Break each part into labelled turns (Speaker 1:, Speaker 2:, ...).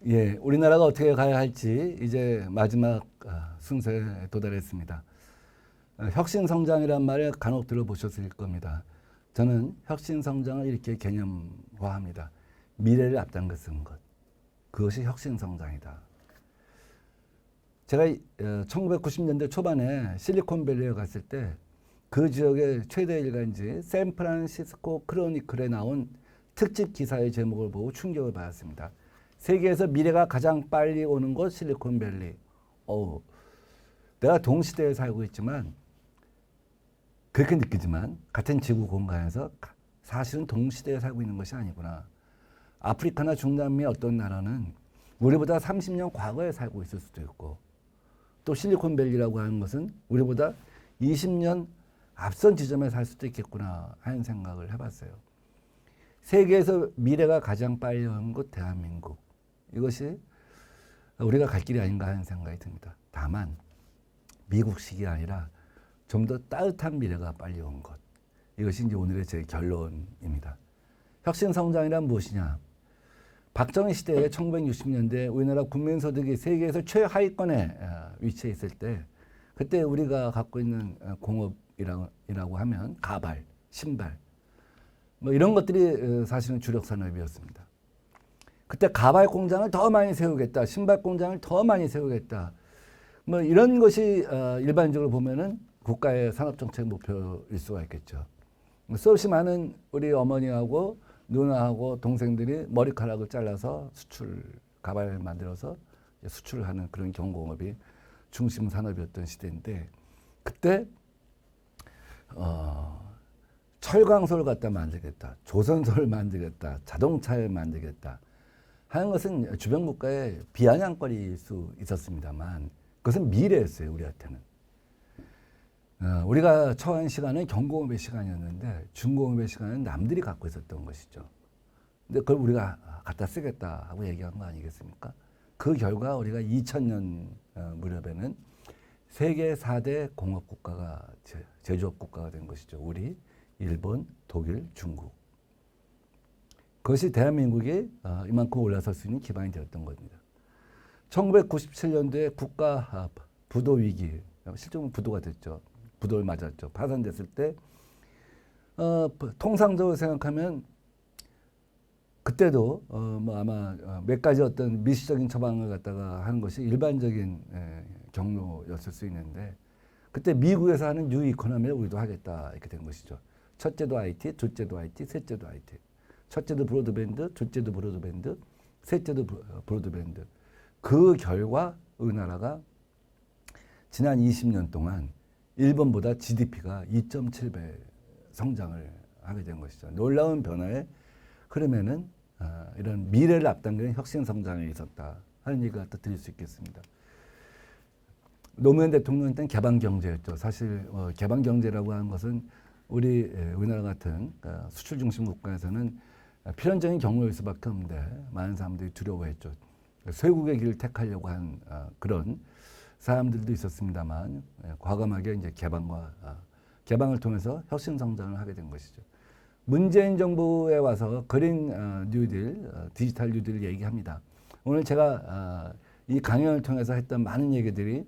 Speaker 1: 예, 우리나라가 어떻게 가야 할지 이제 마지막 순서에 도달했습니다. 혁신성장이란 말을 간혹 들어보셨을 겁니다. 저는 혁신성장을 이렇게 개념화합니다. 미래를 앞당겨 것. 그것이 혁신성장이다. 제가 1990년대 초반에 실리콘밸리에 갔을 때 그 지역의 최대 일간지 샌프란시스코 크로니클에 나온 특집 기사의 제목을 보고 충격을 받았습니다. 세계에서 미래가 가장 빨리 오는 곳 실리콘밸리. 내가 동시대에 살고 있지만 그렇게 느끼지만 같은 지구 공간에서 사실은 동시대에 살고 있는 것이 아니구나. 아프리카나 중남미의 어떤 나라는 우리보다 30년 과거에 살고 있을 수도 있고 또 실리콘밸리라고 하는 것은 우리보다 20년 앞선 지점에 살 수도 있겠구나 하는 생각을 해봤어요. 세계에서 미래가 가장 빨리 오는 곳 대한민국. 이것이 우리가 갈 길이 아닌가 하는 생각이 듭니다. 다만 미국식이 아니라 좀 더 따뜻한 미래가 빨리 온 것. 이것이 이제 오늘의 제 결론입니다. 혁신성장이란 무엇이냐? 박정희 시대에 1960년대 우리나라 국민소득이 세계에서 최하위권에 위치해 있을 때 그때 우리가 갖고 있는 공업이라고 하면 가발, 신발 뭐 이런 것들이 사실은 주력 산업이었습니다. 그때 가발 공장을 더 많이 세우겠다, 신발 공장을 더 많이 세우겠다. 뭐 이런 것이 일반적으로 보면은 국가의 산업정책 목표일 수가 있겠죠. 수없이 많은 우리 어머니하고 누나하고 동생들이 머리카락을 잘라서 가발을 만들어서 수출을 하는 그런 경공업이 중심 산업이었던 시대인데 그때 철강소를 갖다 만들겠다, 조선소를 만들겠다, 자동차를 만들겠다 하는 것은 주변 국가의 비아냥거리일 수 있었습니다만 그것은 미래였어요. 우리한테는. 우리가 처한 시간은 경공업의 시간이었는데 중공업의 시간은 남들이 갖고 있었던 것이죠. 근데 그걸 우리가 갖다 쓰겠다 하고 얘기한 거 아니겠습니까? 그 결과 우리가 2000년 무렵에는 세계 4대 공업 국가가 제조업 국가가 된 것이죠. 우리, 일본, 독일, 중국. 그것이 대한민국이 이만큼 올라설 수 있는 기반이 되었던 겁니다. 1997년도에 국가 부도 위기, 실제로 부도가 됐죠. 부도를 맞았죠. 파산됐을 때 통상적으로 생각하면 그때도 뭐 아마 몇 가지 어떤 미시적인 처방을 갖다가 하는 것이 일반적인 경로였을 수 있는데 그때 미국에서 하는 뉴 이코노미를 우리도 하겠다 이렇게 된 것이죠. 첫째도 IT, 둘째도 IT, 셋째도 IT. 첫째도 브로드밴드, 둘째도 브로드밴드, 셋째도 브로드밴드. 그 결과 우리나라가 지난 20년 동안 일본보다 GDP가 2.7배 성장을 하게 된 것이죠. 놀라운 변화의 흐름에는 이런 미래를 앞당기는 혁신 성장이 있었다 하는 얘기를 갖다 드릴 수 있겠습니다. 노무현 대통령 때는 개방 경제였죠. 사실 개방 경제라고 하는 것은 우리나라 같은 수출 중심 국가에서는 필연적인 경로일 수밖에 없는데 많은 사람들이 두려워했죠. 쇄국의 길을 택하려고 한 그런 사람들도 있었습니다만 과감하게 이제 개방을 통해서 혁신 성장을 하게 된 것이죠. 문재인 정부에 와서 그린 뉴딜, 디지털 뉴딜을 얘기합니다. 오늘 제가 이 강연을 통해서 했던 많은 얘기들이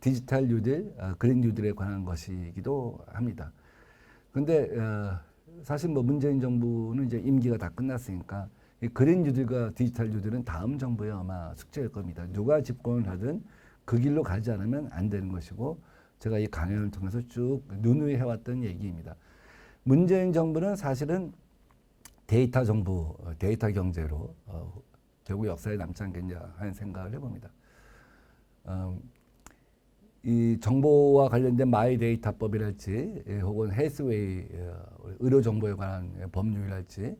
Speaker 1: 디지털 뉴딜, 그린 뉴딜에 관한 것이기도 합니다. 그런데 사실 뭐 문재인 정부는 이제 임기가 다 끝났으니까 이 그린 뉴딜과 디지털 뉴딜은 다음 정부의 아마 숙제일 겁니다. 누가 집권을 하든 그 길로 가지 않으면 안 되는 것이고 제가 이 강연을 통해서 쭉 누누이 해왔던 얘기입니다. 문재인 정부는 사실은 데이터 정부, 데이터 경제로 결국 역사에 남지 않겠냐 하는 생각을 해봅니다. 이 정보와 관련된 마이데이터법이랄지 혹은 헬스웨이 의료 정보에 관한 법률이랄지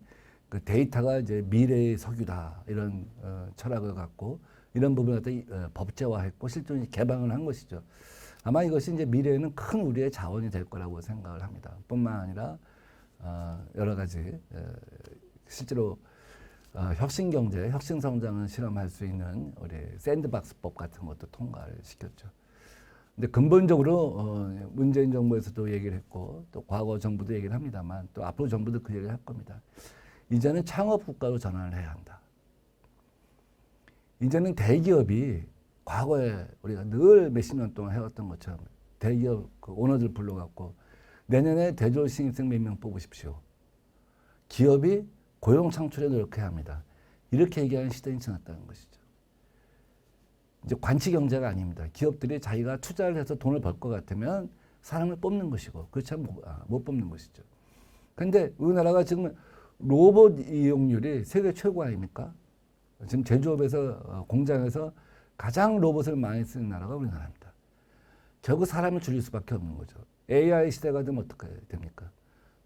Speaker 1: 그 데이터가 이제 미래의 석유다 이런 철학을 갖고 이런 부분을 갖다 법제화했고 실제로 개방을 한 것이죠. 아마 이것이 이제 미래에는 큰 우리의 자원이 될 거라고 생각을 합니다. 뿐만 아니라 여러 가지 실제로 혁신 경제, 혁신 성장을 실험할 수 있는 우리 샌드박스법 같은 것도 통과를 시켰죠. 근데 근본적으로 문재인 정부에서도 얘기를 했고 또 과거 정부도 얘기를 합니다만 또 앞으로 정부도 그 얘기를 할 겁니다. 이제는 창업 국가로 전환을 해야 한다. 이제는 대기업이 과거에 우리가 늘 몇십 년 동안 해왔던 것처럼 대기업 그 오너들 불러갖고 내년에 대졸 신입생 몇 명 뽑으십시오. 기업이 고용 창출에 노력해야 합니다. 이렇게 얘기하는 시대는 지났다는 것이죠. 이제 관치 경제가 아닙니다. 기업들이 자기가 투자를 해서 돈을 벌 것 같으면 사람을 뽑는 것이고 그렇지 않으면 못 뽑는 것이죠. 그런데 우리나라가 지금 로봇 이용률이 세계 최고 아닙니까? 지금 제조업에서 공장에서 가장 로봇을 많이 쓰는 나라가 우리나라입니다. 결국 사람을 줄일 수밖에 없는 거죠. AI 시대가 되면 어떻게 됩니까?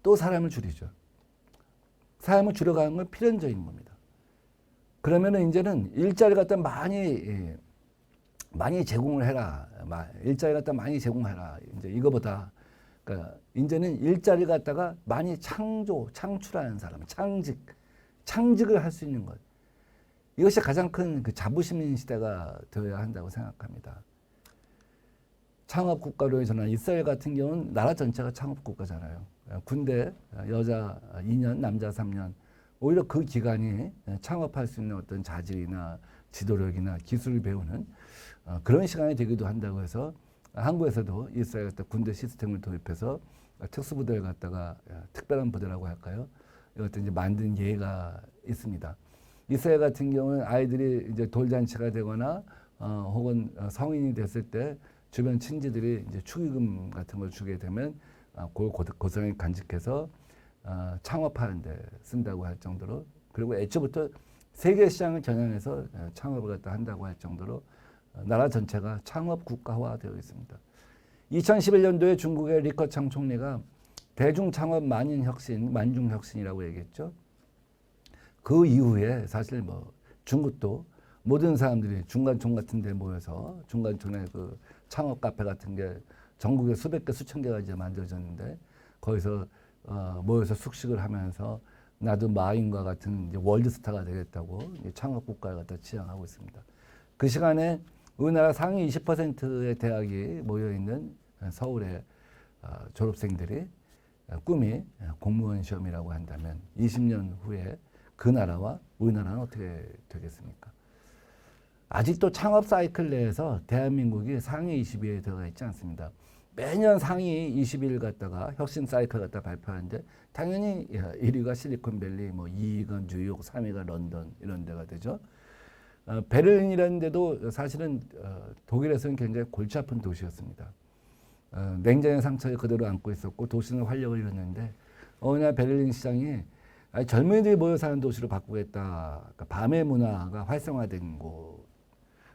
Speaker 1: 또 사람을 줄이죠. 사람을 줄여가는 건 필연적인 겁니다. 그러면은 이제는 일자리 갖다 많이 제공을 해라. 일자리 갖다 많이 제공해라. 이제 이거보다 그러니까 이제는 일자리 갖다가 많이 창출하는 사람, 창직을 할 수 있는 것. 이것이 가장 큰 그 자부심 시대가 되어야 한다고 생각합니다. 창업 국가로 전환 이스라엘 같은 경우는 나라 전체가 창업 국가잖아요. 군대 여자 2년, 남자 3년. 오히려 그 기간이 창업할 수 있는 어떤 자질이나 지도력이나 기술을 배우는 그런 시간이 되기도 한다고 해서 한국에서도 이스라엘 같은 군대 시스템을 도입해서 특수부대를 갖다가 특별한 부대라고 할까요? 이것도 이제 만든 예가 있습니다. 이스라엘 같은 경우는 아이들이 이제 돌잔치가 되거나 혹은 성인이 됐을 때 주변 친지들이 이제 축의금 같은 걸 주게 되면 고성에 간직해서 창업하는 데 쓴다고 할 정도로 그리고 애초부터 세계 시장을 겨냥해서 창업을 갖다 한다고 할 정도로 나라 전체가 창업 국가화되어 있습니다. 2011년도에 중국의 리커창 총리가 대중창업 만중혁신이라고 얘기했죠. 그 이후에 사실 뭐 중국도 모든 사람들이 중간촌 같은 데 모여서 중간촌에 그 창업 카페 같은 게 전국에 수백 개 수천 개가 이제 만들어졌는데 거기서 모여서 숙식을 하면서 나도 마윈과 같은 이제 월드스타가 되겠다고 창업 국가를 갖다 지향하고 있습니다. 그 시간에 우리나라 상위 20%의 대학이 모여 있는 서울의 졸업생들이 꿈이 공무원 시험이라고 한다면 20년 후에 그 나라와 우리나라는 어떻게 되겠습니까? 아직도 창업 사이클 내에서 대한민국이 상위 20위에 들어가 있지 않습니다. 매년 상위 20위를 갖다가 혁신 사이클 갖다 발표하는데 당연히 1위가 실리콘밸리, 뭐 2위가 뉴욕, 3위가 런던 이런 데가 되죠. 베를린이라는 데도 사실은 독일에서는 굉장히 골치 아픈 도시였습니다. 냉전의 상처를 그대로 안고 있었고 도시는 활력을 잃었는데 어느 날 베를린 시장이 젊은이들이 모여 사는 도시로 바꾸겠다. 그러니까 밤의 문화가 활성화된 곳.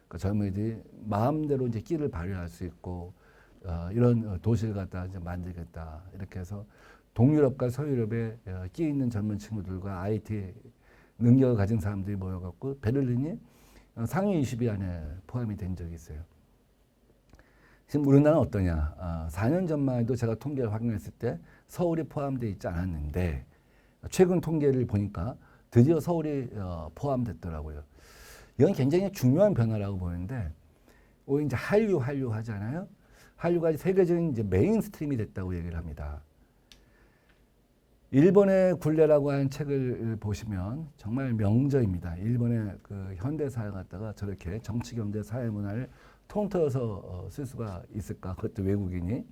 Speaker 1: 그러니까 젊은이들이 마음대로 이제 끼를 발휘할 수 있고 이런 도시를 갖다 이제 만들겠다. 이렇게 해서 동유럽과 서유럽에 끼 있는 젊은 친구들과 IT 능력을 가진 사람들이 모여갖고 베를린이 상위 20위 안에 포함이 된 적이 있어요. 지금 우리나라는 어떠냐? 4년 전만 해도 제가 통계를 확인했을 때 서울이 포함되어 있지 않았는데 최근 통계를 보니까 드디어 서울이 포함됐더라고요. 이건 굉장히 중요한 변화라고 보는데, 이제 한류 하잖아요. 한류가 세계적인 이제 메인스트림이 됐다고 얘기를 합니다. 일본의 굴레라고 하는 책을 보시면 정말 명저입니다. 일본의 그 현대사를 갖다가 저렇게 정치, 경제, 사회, 문화를 통틀어서 쓸 수가 있을까? 그것도 외국인이.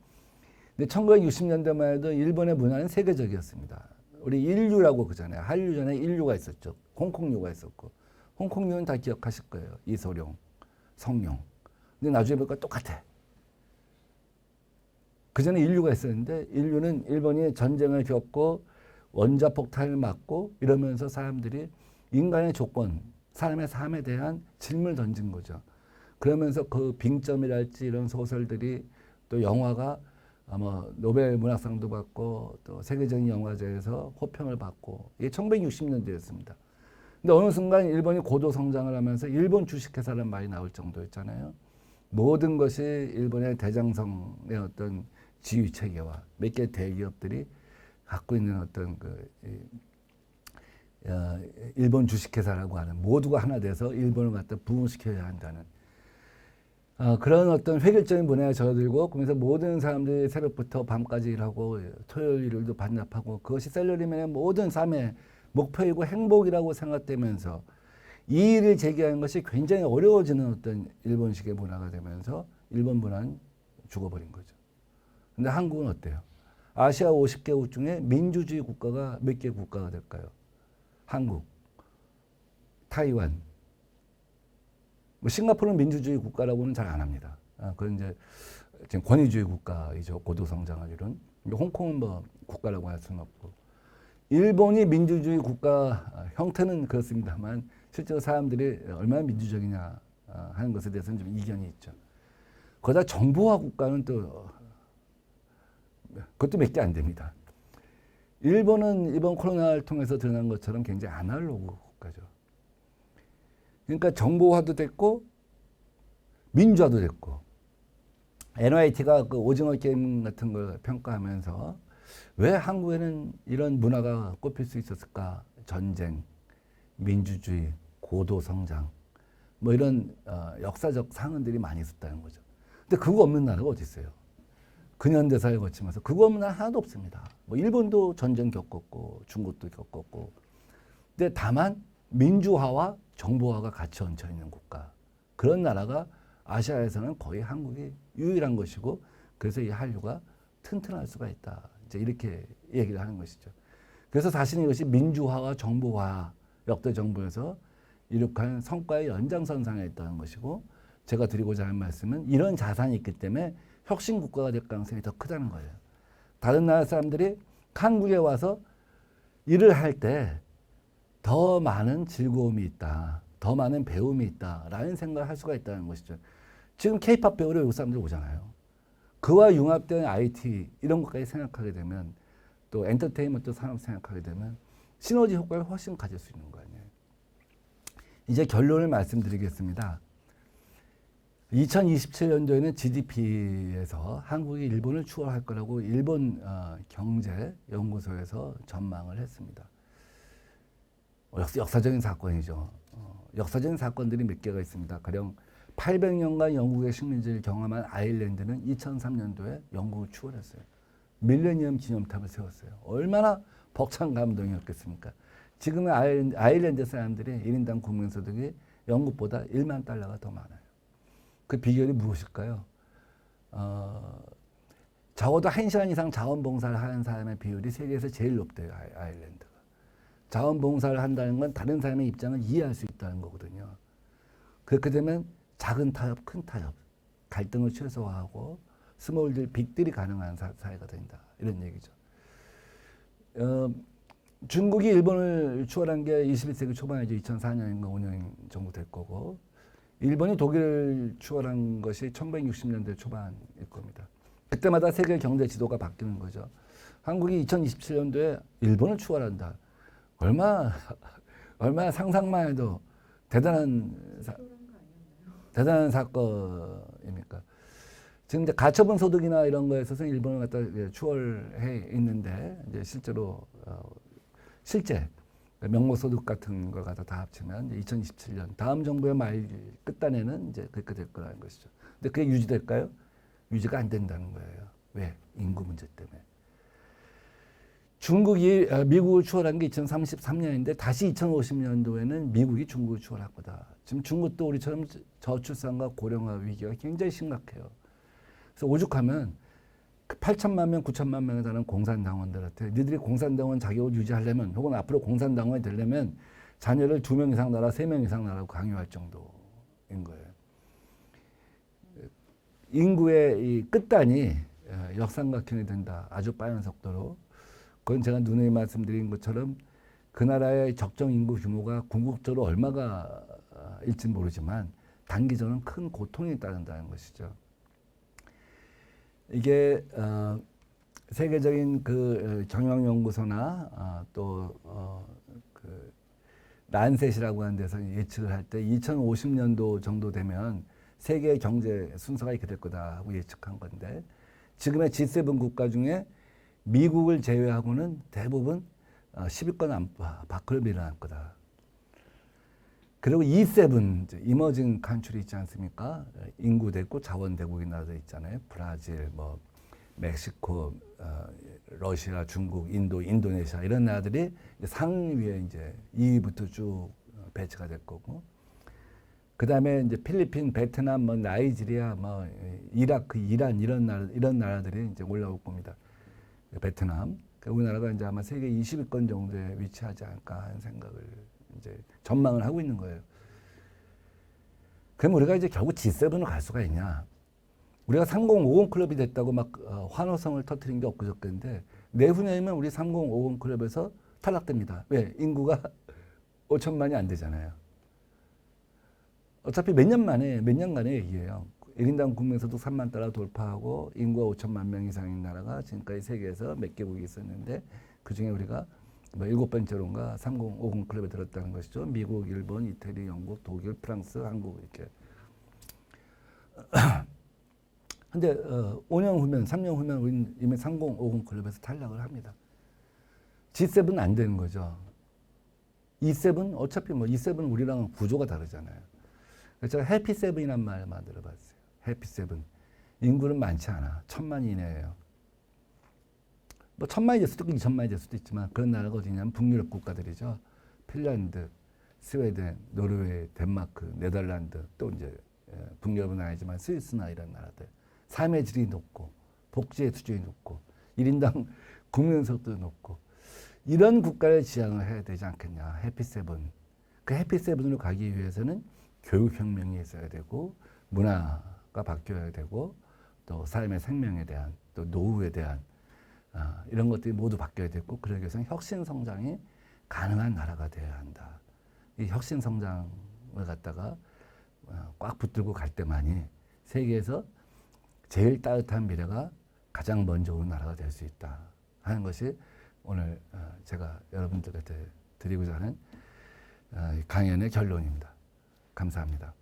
Speaker 1: 근데 1960년대만 해도 일본의 문화는 세계적이었습니다. 우리 인류라고 그러잖아요. 한류 전에 인류가 있었죠. 홍콩류가 있었고. 홍콩류는 다 기억하실 거예요. 이소룡, 성룡. 근데 나중에 보니까 똑같아. 그 전에 인류가 있었는데 인류는 일본이 전쟁을 겪고 원자폭탄을 맞고 이러면서 사람들이 인간의 조건, 사람의 삶에 대한 질문을 던진 거죠. 그러면서 그 빙점이랄지 이런 소설들이 또 영화가 아마 노벨 문학상도 받고 또 세계적인 영화제에서 호평을 받고 이게 1960년대였습니다. 근데 어느 순간 일본이 고도 성장을 하면서 일본 주식회사라는 말이 나올 정도였잖아요. 모든 것이 일본의 대장성의 어떤 지휘 체계와 몇 개 대기업들이 갖고 있는 어떤 일본 주식회사라고 하는 모두가 하나 돼서 일본을 갖다 부흥시켜야 한다는 그런 어떤 획일적인 문화에 젖어들고 그러면서 모든 사람들이 새벽부터 밤까지 일하고 토요일 일요일도 반납하고 그것이 셀러리맨의 모든 삶의 목표이고 행복이라고 생각되면서 이의를 제기하는 것이 굉장히 어려워지는 어떤 일본식의 문화가 되면서 일본 문화는 죽어버린 거죠. 근데 한국은 어때요? 아시아 50개국 중에 민주주의 국가가 몇 개 국가가 될까요? 한국, 타이완, 뭐 싱가포르는 민주주의 국가라고는 잘 안 합니다. 그건 이제 지금 권위주의 국가이죠. 고도 성장을 이룬. 홍콩은 뭐 국가라고 할 수는 없고. 일본이 민주주의 국가 형태는 그렇습니다만 실제로 사람들이 얼마나 민주적이냐 하는 것에 대해서는 좀 이견이 있죠. 거기다 정보화 국가는 또 그것도 몇 개 안 됩니다. 일본은 이번 코로나를 통해서 드러난 것처럼 굉장히 아날로그 국가죠. 그러니까 정보화도 됐고 민주화도 됐고 NYT가 그 오징어 게임 같은 걸 평가하면서 왜 한국에는 이런 문화가 꼽힐 수 있었을까? 전쟁, 민주주의, 고도 성장 뭐 이런 역사적 상흔들이 많이 있었다는 거죠. 근데 그거 없는 나라가 어디 있어요? 근현대사를 거치면서 그거 없는 나라 하나도 없습니다. 뭐 일본도 전쟁 겪었고 중국도 겪었고 근데 다만 민주화와 정보화가 같이 얹혀 있는 국가 그런 나라가 아시아에서는 거의 한국이 유일한 것이고 그래서 이 한류가 튼튼할 수가 있다. 이제 이렇게 얘기를 하는 것이죠. 그래서 사실 이것이 민주화와 정보화 역대 정부에서 이룩한 성과의 연장선상에 있다는 것이고 제가 드리고자 하는 말씀은 이런 자산이 있기 때문에 혁신 국가가 될 가능성이 더 크다는 거예요. 다른 나라 사람들이 한국에 와서 일을 할 때 더 많은 즐거움이 있다. 더 많은 배움이 있다라는 생각을 할 수가 있다는 것이죠. 지금 K-팝 배우러 외국 사람들 오잖아요. 그와 융합된 IT 이런 것까지 생각하게 되면 또 엔터테인먼트 산업 생각하게 되면 시너지 효과를 훨씬 가질 수 있는 거 아니에요. 이제 결론을 말씀드리겠습니다. 2027년도에는 GDP에서 한국이 일본을 추월할 거라고 일본 경제연구소에서 전망을 했습니다. 역사적인 사건이죠. 역사적인 사건들이 몇 개가 있습니다. 가령 800년간 영국의 식민지를 경험한 아일랜드는 2003년도에 영국을 추월했어요. 밀레니엄 기념탑을 세웠어요. 얼마나 벅찬 감동이었겠습니까? 지금의 아일랜드 사람들이 1인당 국민소득이 영국보다 1만 달러가 더 많아요. 그 비결이 무엇일까요? 적어도 1시간 이상 자원봉사를 하는 사람의 비율이 세계에서 제일 높대요. 아일랜드가. 자원봉사를 한다는 건 다른 사람의 입장을 이해할 수 있다는 거거든요. 그렇게 되면 작은 타협, 큰 타협, 갈등을 최소화하고 스몰들, 빅들이 가능한 사회가 된다. 이런 얘기죠. 중국이 일본을 추월한 게 21세기 초반이죠. 2004년인가 5년 정도 될 거고 일본이 독일을 추월한 것이 1960년대 초반일 겁니다. 그때마다 세계 경제 지도가 바뀌는 거죠. 한국이 2027년도에 일본을 추월한다. 얼마나 상상만 해도 대단한 사건입니까? 지금 이제 가처분 소득이나 이런 거에 있어서 일본을 갖다 추월해 있는데 이제 실제 명목소득 같은 걸 갖다 다 합치면 이제 2027년 다음 정부의 말 끝단에는 이제 그렇게 될 거라는 것이죠. 근데 그게 유지될까요? 유지가 안 된다는 거예요. 왜? 인구 문제 때문에. 중국이 미국을 추월한 게 2033년인데 다시 2050년도에는 미국이 중국을 추월할 거다. 지금 중국도 우리처럼 저출산과 고령화 위기가 굉장히 심각해요. 그래서 오죽하면 8천만 명, 9천만 명에 달하는 공산당원들한테 니들이 공산당원 자격을 유지하려면 혹은 앞으로 공산당원이 되려면 자녀를 2명 이상 낳아라, 3명 이상 낳으라고 강요할 정도인 거예요. 인구의 이 끝단이 역삼각형이 된다. 아주 빠른 속도로. 그건 제가 누누이 말씀드린 것처럼 그 나라의 적정 인구 규모가 궁극적으로 얼마가 일지 모르지만 단기적으로는 큰 고통이 따른다는 것이죠. 이게 세계적인 그 경영연구소나 또 그 란셋이라고 하는 데서 예측을 할 때 2050년도 정도 되면 세계 경제 순서가 이렇게 될 거다 하고 예측한 건데 지금의 G7 국가 중에 미국을 제외하고는 대부분 10위권 밖으로 밀어날 거다. 그리고 E7, 이머징 칸츄리 있지 않습니까? 인구 대국, 자원 대국이 나라들 있잖아요. 브라질, 뭐 멕시코, 러시아, 중국, 인도, 인도네시아 이런 나라들이 상위에 이제 2위부터 쭉 배치가 될 거고, 그 다음에 이제 필리핀, 베트남, 뭐 나이지리아, 뭐 이라크, 이란 이런 나라들이 이제 올라올 겁니다. 베트남, 우리나라가 이제 아마 세계 20위권 정도에 위치하지 않을까 하는 생각을 이제 전망을 하고 있는 거예요. 그럼 우리가 이제 결국 G7으로 갈 수가 있냐? 우리가 3050 클럽이 됐다고 막 환호성을 터뜨린 게 엊그저께인데 내후년이면 우리 3050 클럽에서 탈락됩니다. 왜? 인구가 5천만이 안 되잖아요. 어차피 몇 년간의 얘기예요. 1인당 국민소득 3만 달러 돌파하고 인구가 5천만 명 이상인 나라가 지금까지 세계에서 몇 개국이 있었는데 그중에 우리가 뭐 7번째로인가 3050 클럽에 들었다는 것이죠. 미국, 일본, 이태리, 영국, 독일, 프랑스, 한국 이렇게. 근데 5년 후면, 3년 후면 우리는 이미 3050 클럽에서 탈락을 합니다. G7은 안 되는 거죠. E7 어차피 뭐 E7 우리랑은 구조가 다르잖아요. 그래서 제가 해피7이란 말 만들어봤어요. 해피7. 인구는 많지 않아. 1000만 이내예요. 뭐 1000만이 될 수도 있고 2000만이 될 수도 있지만 그런 나라가 어디냐면 북유럽 국가들이죠. 핀란드, 스웨덴, 노르웨이, 덴마크, 네덜란드, 또 이제 북유럽은 아니지만 스위스나 이런 나라들. 삶의 질이 높고 복지의 수준이 높고 1인당 국민소득도 높고 이런 국가를 지향을 해야 되지 않겠냐. 해피7. 그 해피7으로 가기 위해서는 교육혁명이 있어야 되고 문화가 바뀌어야 되고 또 삶의 생명에 대한 또 노후에 대한 이런 것들이 모두 바뀌어야 되고 그러기 위해서는 혁신성장이 가능한 나라가 되어야 한다. 이 혁신성장을 갖다가 꽉 붙들고 갈 때만이 세계에서 제일 따뜻한 미래가 가장 먼저 오는 나라가 될 수 있다 하는 것이 오늘 제가 여러분들한테 드리고자 하는 강연의 결론입니다. 감사합니다.